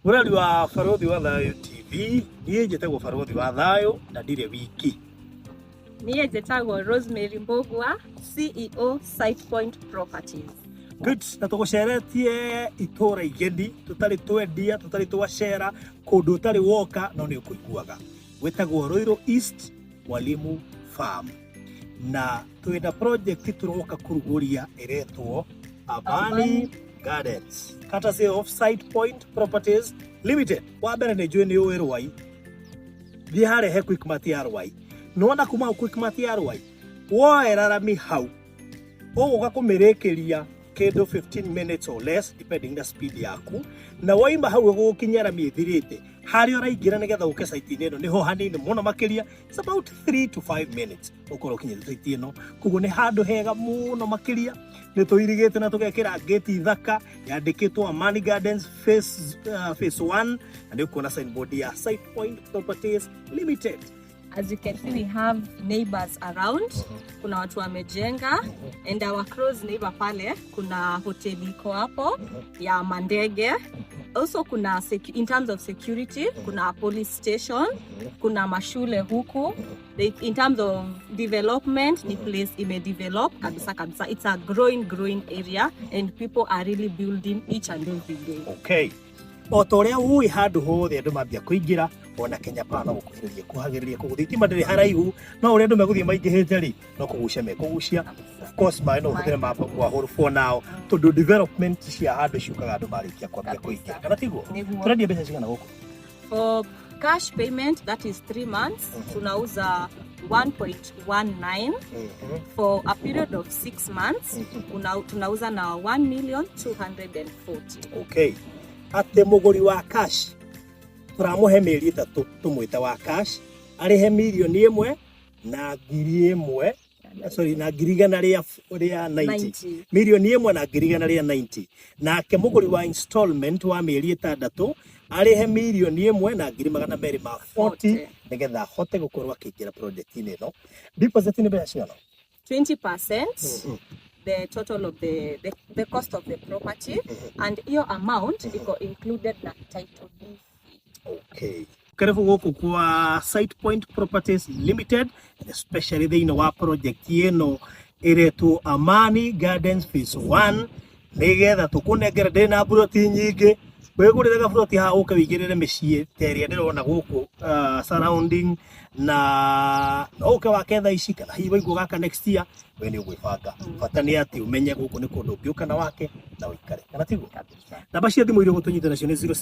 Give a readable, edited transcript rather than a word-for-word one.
Murali wa Barothi wa Thayo TV, niĩ njĩtagwo Barothi wa Thayo na ndirĩ wiki. Niĩ njĩtagwo Rosemary Mbogwa, CEO SitePoint Properties. Good, na tũgũceretie itũra igeni, tũtarĩ twendia, tũtarĩ twacera, kũndũ ũtarĩ woka no nĩ ũkũiguaga. Gwĩtagwo Ruiru East Mwalimu Farm. Na twĩna project tũroka kũrugũria ĩretwo Amani Gardens, courtesy of SitePoint Properties Limited. Wa mbere nĩ njũĩ nĩ ũĩ Rwai. Thiĩ harehe Quickmart ya Rwai. Nĩwona kuma Quickmart ya Rwai, woera rami hau, ũgũka kũmĩrĩkĩria kĩndũ 15 minutes or less depending na speed yaku, na waima hau ũgũkinya rami ĩthirĩte. Harĩa ũraingĩra nĩgetha ũke site-inĩ ĩno nĩho hanini mũno makĩria, it's about 3 to 5 minutes ũkorwo ũkinyĩte site ĩno. Koguo nĩ handũ hega mũno makĩria, nĩ tũirigĩte na tũgekĩra gate thaka yandĩkĩtwo Amani Gardens phase 1, na nĩ ũkuona signboard ya SitePoint Properties Limited. As you can see, we have neighbors around. Kuna watu wamejenga, and our close neighbor pale kuna hoteli iko hapo ya Mandege. Also kuna in terms of security, kuna police station, kuna mashule huku. In terms of development, ni place imedevelop kabisa kabisa. It's a growing area, and people are really building each and every day. Okay. O ta ũrĩa ũĩ handũ hothe andũ mambia kũingĩra, ona Kenya Power no gũkuhĩrĩria kũgũthiĩ thitima ndĩrĩ haraihu, no ũrĩa andũ megũthiĩ maingĩhĩte rĩ, no kũgucia mekũgucia. Of course maĩ no ũhũthĩre ma kwahũrũ for now, tondũ development cia handũ ciukaga andũ marĩkia kwambia kũingĩra. Kana tiguo? Tũrendia mbeca cigana gũkũ? For cash payment, that is 3 months, tunauza 1.19. For a period of 6 months, tunauza na 1,240,000. Okay. Ate mũgũri wa cash tũramũhe mĩeri 3 tũmwĩte wa cash arĩhe milioni 1 na ngiri 1, sorry, na ngiri 100 rĩa 90, milioni 1 na ngiri 100 rĩa 90. Nake mũgũri wa installment wa mĩeri 6 arĩhe milioni 1 na ngiri 240 nĩgetha ahote gũkorwo akĩingĩra project-inĩ ĩno. Deposit nĩ mbeca cigana? 20%. The total of the cost of the property, and your amount iko included na title deed. Okay. Karibu gũkũ kwa SitePoint Properties Limited, especially thĩinĩ wa project ĩno ĩretwo Amani Gardens phase 1, nĩgetha tũkũnengere ndĩ na buroti nyingĩ, wĩgũrĩre gaburoti haha ũke wĩigĩrĩre mĩciĩ ta ĩrĩa ndĩrona gũkũ surrounding, na no ũke wake thaa ici kana hihi waigua gaka next year, we nĩ ũgwĩbanga. Bata nĩ atĩ ũmenye gũkũ nĩ kũndũ ũngĩũka na wake na ũikare. Kana tiguo? Namba cia thimũ iria ũgũtũnyita nacio nĩ 07